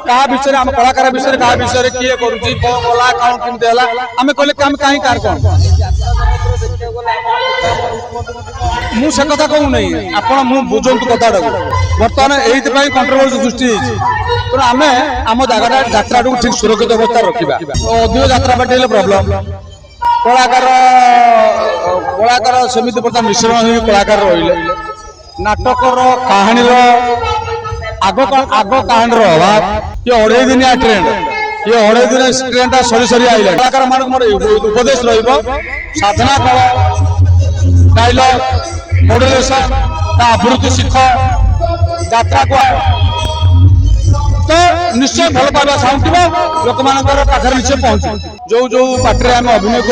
क्या विषय आम कलाकार विषय क्या विषय किए करुच्ची कला कौन केमती है आम कहले कहीं कार कौन मुझे कथा कहू नहीं आप बुझंतु कथा बर्तमान यही कंट्रोवर्सी सृष्टि तेणु आम आम जगह यात्रा ठीक सुरक्षित अवस्था रखा अधिक यात्रा पार्टी प्रोब्लेम कलाकार कलाकार सेमती बर्तमान मिश्रण हो कलाकार रही नाटकर कहानी आग कहानी अभाव ये अढ़ाई दिनिया ट्रेंड ये अढ़ाई दिन ट्रेंड सरी सरी आइला कलाकार मान मोर उपदेश साधना कल डायलग मॉड्यूलेशन आवृत्ति शिख यात्रा को तो निश्चय भल पाइबा साउंड लोक मान पाखे निश्चय पहुंच जो जो पार्टी आम अभिनय कर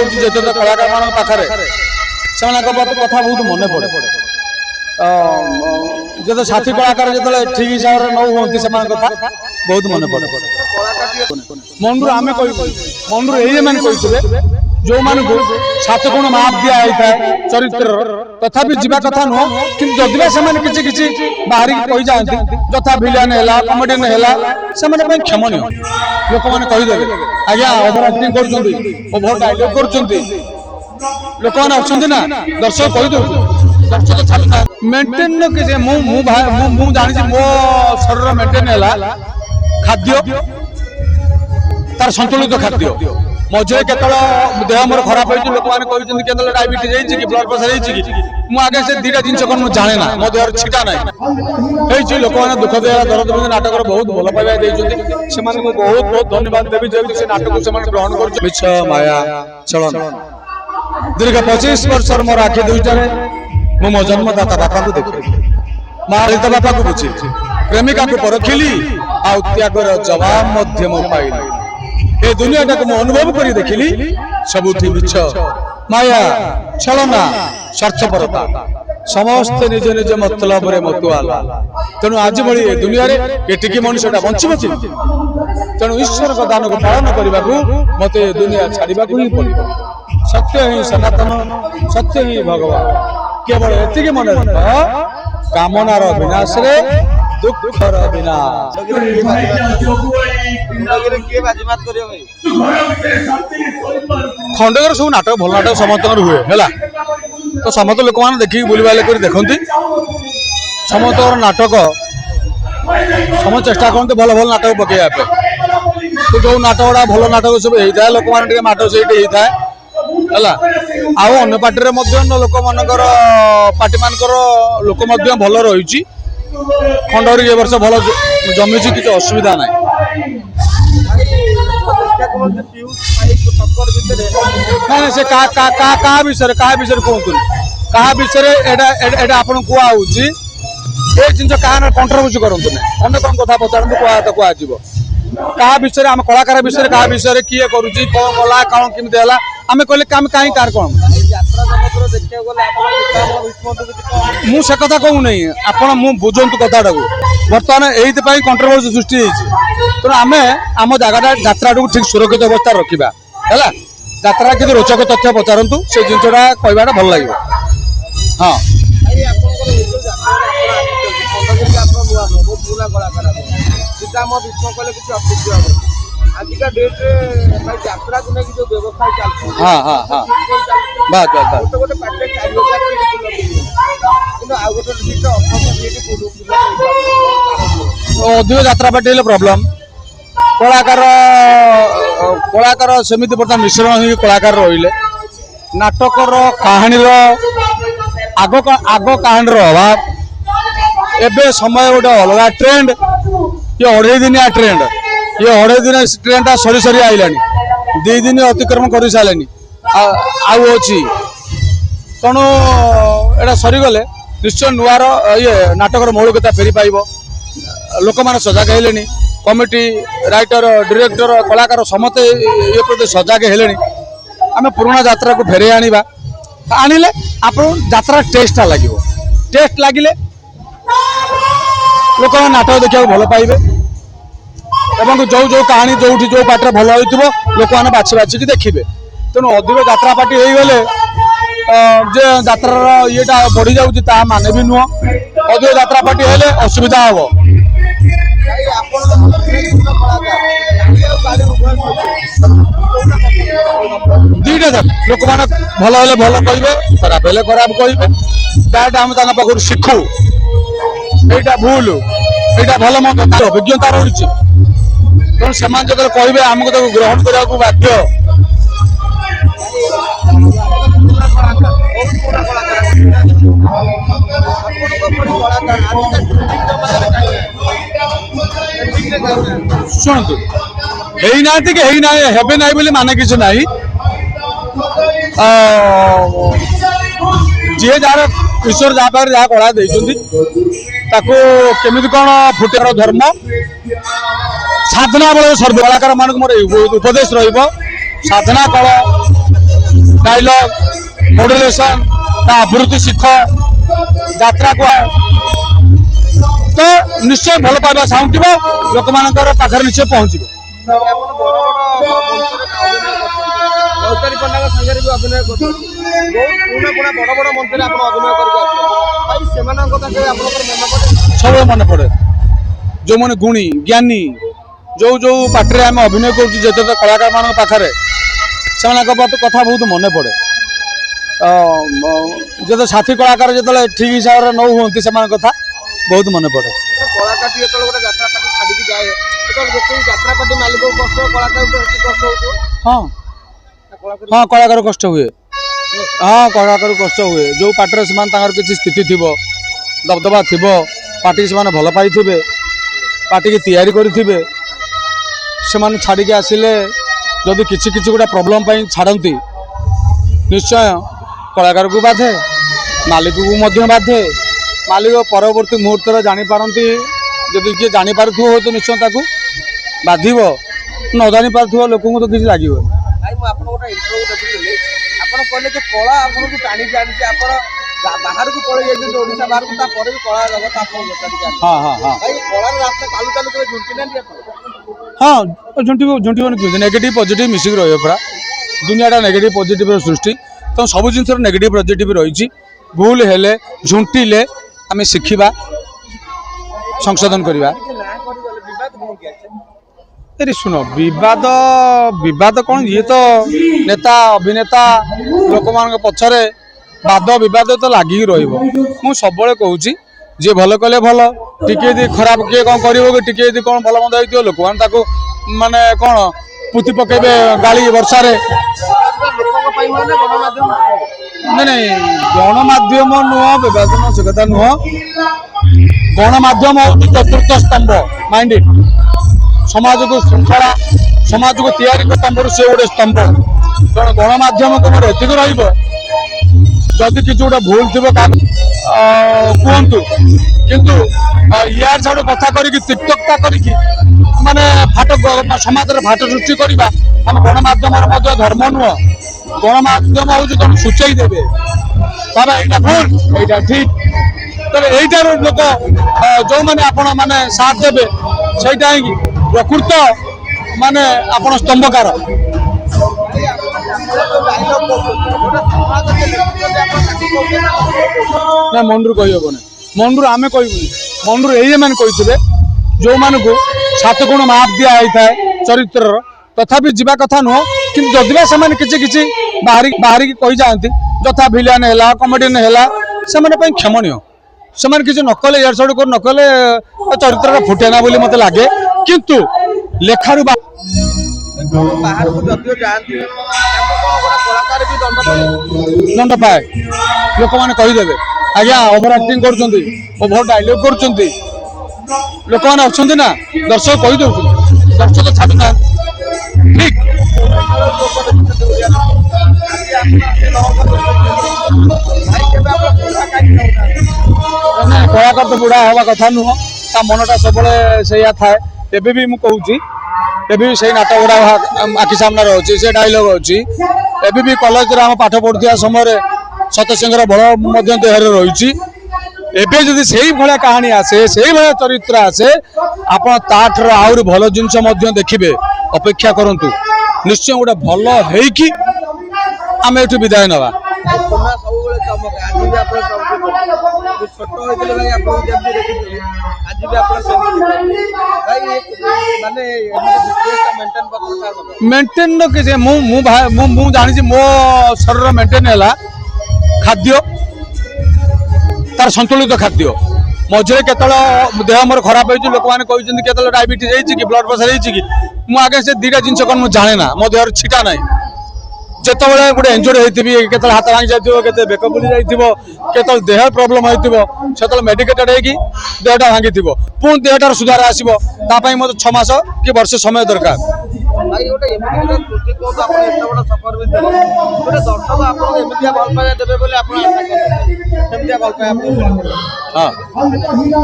कलाकार मान पाखे से कथा बहुत मन पड़े जो साथी कलाकार जो ठीक हिसाब से नौ हमें से कथा बहुत मन पड़े मन आम मन ये मैंने कहते जो मान सात गुण माप दिया चरित्र तथापि जीवा कथा नुह कि जदि से किसी बाहर कही जाती यथा भिलियन है कमेडियन है से क्षमणीय लोक मैंने कहीदेवे आज्ञा ओभर एक्टिंग कर डायलॉग कर लोक मैंने अच्छा ना दर्शक कहीदे दर्शक छात्र मेंटेन कि जानी मो शरीर मेंटेन है खाद्य तार संतुलित खाद्य मझे केतल देह मोर खराब हो लोक मैंने कहते डायबिटीज कि ब्लड प्रेसर मुझे से दुटा जिन कौन जाने ना मो देह छिटा ना लोक मैंने दुख दे दरद नाटक बहुत भल पाइबा से बहुत बहुत धन्यवाद देवी जब से नाटक से ग्रहण कर मिछ माया चलन दीर्घ 25 वर्ष मोर आखि दुईटारे मो मो जन्मदाता बापा को देखे मारिता बापा को बुझे प्रेमिका को परखिली आ त्यागर जवाब मध्य मो पाइली ए दुनिया टाक मु अनुभव कर देखिली सबुठी मिछ माया छलना स्वार्थपरता समस्त निज निज मतलब रे मतुआला तेणु आज भली ए दुनिया रे एटिकी मनुष्यटा बंचिबो कि तेणु ईश्वर का दान को पालन करने को मत दुनिया छाड़ा ही पड़ो सत्य ही सनातन सत्य ही भगवान केवल एतिकी मन रख कामनार विनाश रे दुखर विनाश खंडगर सब नाटक भल नाटक समस्त हुए है तो समस्त लोक मैंने देखिए बुलबाले कर देखती समस्त नाटक समस्त चेष्टा करते भल भल नाटक पकड़ा तो जो नाटक गुड़ा भल नाटक सब होता है लोक मैंने नाटक से होता है अन्य पार्टी लोक मानकर पार्टी मानकर लोक भल रही खंडहर ये वर्ष भल जमी किसी असुविधा ना ना से क्या विषय कहतु क्या विषय आपन कहुच ये जिन क्या कंट्रोवर्सी करूँ अन्य कौन कथा पचारत कह क्या विषय आम कलाकार विषय क्या विषय किए करुच्ची कला कौन केमती है आम कहले कहीं कार कौन मुझे कथा कहू नहीं आप बुझंतु कथा बर्तमान यही कंट्रोवर्सी सृष्टि तेणु आम आम जगह यात्रा ठीक सुरक्षित अवस्था रखा है यात्रा किसी रोचक तथ्य पचारतु से जिनटा कहवाटा भल लगे हाँ आजिका डेट यात्रा को लेकिन जो व्यवस्था चलती हाँ हाँ हाँ बात बात बात गोटे पार्टी 40,000 अधिक यात्रा पार्टी प्रोब्लेम कलाकार कलाकार सेमती बर्तमान मिश्रण हो कलाकार रही नाटकर कहानी आग कहानी अभाव एबे समय गोटे अलग ट्रेंड ये अढ़ाई दिनिया ट्रेंड ये अढ़ाई दिन ट्रेन सरी सरी आइला 2 दिन अतिक्रमण कर सारे आउची तेणु एटा सरीगले निश्चय नुआर ये नाटकर मौलिकता फेरी पाइब लोक मैंने सजग है कमिटी राइटर डायरेक्टर कलाकार समस्ते ये प्रति सजग है आम पुराणा यात्रा को फेरे आनिले आप यात्रा टेस्ट लगे टेस्ट लगिले लोक नाटक देखा भल पाइबे एवं जो जो कहानी जो जो पार्टी भल हो लोक मैंने बाछी बाछिकी देखिए तेणु अधिक यात्रा पार्टी हो गले जे यात्रा येटा बढ़ी जाऊँगी माने भी नुह अधिक यात्रा पार्टी हेले असुविधा हम लोक मैंने भल हेले भल कहे खराब हेले खराब कहे डायरेक्ट आम पाखु शिखु यहाँ भूल यहाँ भल मंद अभिज्ञता रही तेणु से कहे आमको ग्रहण करने को बाध्य शुणु ना कि ना बोली माने किसी ना जी जार ईश्वर जहाँ पाखे जहाँ कला केमी कौन फुटेर धर्म साधना बल सर्व कलाकार मान मोर उपदेश साधना कल डायलॉग मॉड्यूलेशन आवृत्ति शिख यात्रा कह तो निश्चय भल पाइबा साउंड लोक मान पाखे निश्चय पहुँच सब मन पड़े जो मैंने गुणी ज्ञानी जो जो पार्टी आम अभिनय कर कलाकार मान पाखे से कथा बहुत मन पड़े जो साथी कलाकार जो ठीक हिसाब से नौ हमें से कथा बहुत मन पड़े हाँ हाँ कलाकार कष्ट हुए हाँ कलाकार कष्ट हुए जो पार्टी से किसी स्थिति थी दबदबा थी पार्टी से भल पाई पार्टी की तैयारी करेंगे से छाड़ी आसिले जदि किसी किसी गोटे प्रोब्लेम छाड़ती निश्चय कलाकार को बाधे मालिक को बाधे मालिक परवर्ती मुहूर्त जापारती जदि किए जापार हो तो निश्चय ताकू बाध न जानी पार लोक तो किसी लगे बाहर को पड़े ओडिशा बाहर को तापर भी कला जगत आपन हां हां हां भाई कला रास्ता चालू चालू के झुंटी नहीं हां झुंटी नेगेटिव पॉजिटिव मिसिक रहियो पूरा दुनियाटा नेगेटिव पॉजिटिव सृष्टि तो सब जिन नेगेटिव पॉजिटिव रही भूल हेले झुंटीले आम शिखा संशोधन करवा अरे सुनो विवाद विवाद कौन ये तो नेता अभिनेता लोक मान पछरे वाद विवाद तो लगिक रु सब कहूँ जी भल कले भल टिके खराब किए कौन कर टिके कौन भल मंद हो लोक माने कौन पुति पकेबे गाड़ी वर्षा नहीं नहीं गणमाध्यम नुह विवाद से कथा नुह गणमाध्यम हूँ चतुर्थ स्तंभ माइंड समाज को श्रृंखला समाज को तैयारी स्तंभ से गोटे स्तंभ तेना गणमाध्यम को मोर एतिक रदि कि गोटे भूल थी कहतु किंतु यार छाड़ कथा करके तिक्तकता करके माने फाट समाज फाट सृष्टि करवा आम गणमाध्यम धर्म नुह गणमाध्यम हूँ तुम सूचई देवे बाबा यहाँ भूल यहाँ ठीक तेरे यहीटार लोक जो मैंने आपण मैंने साथ देवे सहीटा ही प्रकृत माने आपण स्तंभकार ना मंडू कहबन मंडू आम कहबूनी मंडू ये मैंने कही जो मान को 7 गुण माप दिया चरित्र तथापि जीवा कथा नुह कि जदिवा से किसी किसी बाहरी कही जाती यथा भिलियन है कमेडियन है से क्षमणीय से किसी नकले यार सड़ कर नकले चरित्र फुटेना बोली मत लगे किंतु लेखार दंड पाए लोक मैंने कहीदेवे आज्ञा ओभर एक्टिंग कर डायलॉग कर लोक मैंने अच्छा ना दर्शक कहीदे दर्शक छाड़ू ना ठीक कलाकार तो बुढ़ा हवा कथा नुह ता मनटा सब से थाए तेबे भी मु कहूची तेबे भी से नाटक गुड़ा आखि सामने अच्छी से डायलॉग अच्छी एबे भी कॉलेज रे पाठ पढ़ुवा समय सतसिंह बल देहर रही एबे जदि से भाया कहानी आसे से भाया चरित्र आसे आपण ताठर आहुरी भल जिनस देखिए अपेक्षा करंतु निश्चय गोटे भल होइकी आम एठू विदाय नवा ଛୋଟ ହୋଇଥିଲେ ଭାଇ ଆପଣଙ୍କୁ ଯେମିତି ଦେଖିଥିଲି ଆଜି ବି ଆପଣ ସେମିତି ଭାଇ ମାନେ ମେଣ୍ଟେନ୍ କାରଣ मेंटेन कि ମୁଁ ଜାଣିଛି ମୋ ଶରୀର ମେଣ୍ଟେନ ହେଲା ଖାଦ୍ୟ ତାର ସନ୍ତୁଳିତ ଖାଦ୍ୟ ମଝିରେ କେତେବେଳେ ଦେହ ମୋର ଖରାପ ହେଇଛି ଲୋକମାନେ କହିଛନ୍ତି କେତେବେଳେ ଡାଇବେଟିସ୍ ହେଇଛି କି ବ୍ଲଡ ପ୍ରେସର ହେଇଛି କି ମୁଁ ଆଗେ ସେ ଦୁଇଟା ଜିନିଷ କ'ଣ ମୁଁ ଜାଣେ ନା ମୋ ଦେହରେ ଛିଟା ନାହିଁ ଯେତେବେଳେ ଗୋଟେ ଏଞ୍ଜୋର୍ଡ ହେଇଥିବି କେତେବେଳେ ହାତ ଭାଙ୍ଗି ଯାଇଥିବ କେତେ ବେକ ବୁଲି ଯାଇଥିବ କେତେବେଳେ ଦେହ ପ୍ରୋବ୍ଲେମ ହେଇଥିବ ସେତେବେଳେ ମେଡିକେଟେଡ୍ ହେଇକି ଦେହଟା ଭାଙ୍ଗିଥିବ ପୁଣି ଦେହଟାର ସୁଧାର ଆସିବ ତା ପାଇଁ ମୋତେ 6 ମାସ କି ବର୍ଷେ ସମୟ ଦରକାର। ଭାଇ ଗୋଟେ ଏମିତି ଗୋଟେ କୃତି କୁହନ୍ତୁ ଆପଣ ଏତେ ବଡ଼ ସଫର ଭିତରେ ଗୋଟେ ଦର୍ଶକ ଆପଣଙ୍କୁ ଏମିତିଆ ଭଲ ପାଇବା ଦେବେ ବୋଲି ଆପଣ ଆଶା କରନ୍ତି ସେମିତିଆ ଭଲ ପାଇବା ଆପଣଙ୍କୁ ହଁ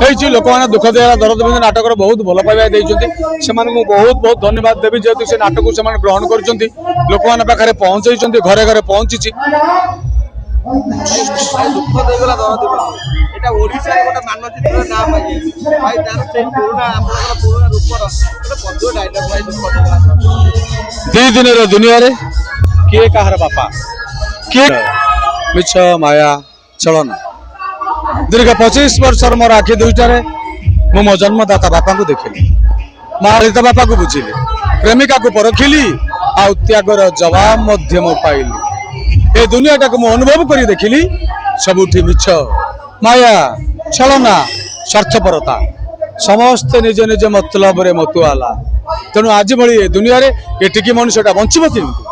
ହେଇଛି ଲୋକମାନେ ଦୁଃଖ ଦେବା ଦରଦ ବିନ୍ଦୁ ନାଟକର ବହୁତ ଭଲ ପାଇବା ଦେଇଛନ୍ତି ସେମାନଙ୍କୁ ବହୁତ ବହୁତ ଧନ୍ୟବାଦ ଦେବି ଯେହେତୁ ସେ ନାଟକକୁ ସେମାନେ ଗ୍ରହଣ କରିଛନ୍ତି ଲୋକମାନଙ୍କ ପାଖରେ ପହଞ୍ଚେଇଛନ୍ତି ଘରେ ଘରେ ପହଞ୍ଚିଛି। ଭାଇ ଦୁଃଖ ଦେଇଗଲା ଦରଦ ବିନ୍ଦୁ এটা ଓଡ଼ିଶାରେ ଗୋଟେ ମାନଚିତ୍ରରେ ନାଁ ପାଇଯାଇଛି ଭାଇ ତାର ସେଇ ପୁରୁଣା ଆପଣଙ୍କର ପୁରୁଣା ରୂପର ଗୋଟେ ବଦ୍ଧ ଡାଇଲଗ ଭାଇ ଦୁଃଖ ଦେଇଗଲା ଦି ଦିନର ଦୁନିଆରେ କିଏ କାହାର ବାପା କିଏ ମିଛ ମାୟା ଚଳନା ଦୀର୍ଘ 25 ବର୍ଷର ମୋର ଆଖି ଦୁଇଟାରେ ମୁଁ ମୋ ଜନ୍ମଦାତା ବାପାଙ୍କୁ ଦେଖିଲି ମା ରୀତା ବାପାକୁ ବୁଝିଲି ପ୍ରେମିକାକୁ ପରଖିଲି ଆଉ ତ୍ୟାଗର ଜବାବ ମଧ୍ୟ ମୁଁ ପାଇଲି ଏ ଦୁନିଆଟାକୁ ମୁଁ ଅନୁଭବ କରି ଦେଖିଲି ସବୁଠି ମିଛ ମାୟା ଛଳନା ସ୍ୱାର୍ଥପରତା ସମସ୍ତେ ନିଜ ନିଜ ମତଲବରେ ମତୁଆଲା ତେଣୁ ଆଜି ଭଳି ଏ ଦୁନିଆରେ ଏ ଟିକି ମଣିଷଟା ବଞ୍ଚିବ କେମିତି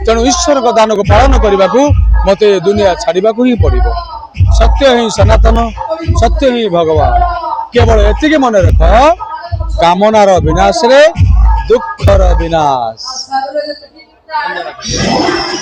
ତେଣୁ ଈଶ୍ୱରଙ୍କ ଦାନକୁ ପାଳନ କରିବାକୁ ମୋତେ ଏ ଦୁନିଆ ଛାଡ଼ିବାକୁ ହିଁ ପଡ଼ିବ ସତ୍ୟ ହିଁ ସନାତନ ସତ୍ୟ ହିଁ ଭଗବାନ କେବଳ ଏତିକି ମନେ ରଖ କାମନାର ବିନାଶରେ ଦୁଃଖର ବିନାଶ।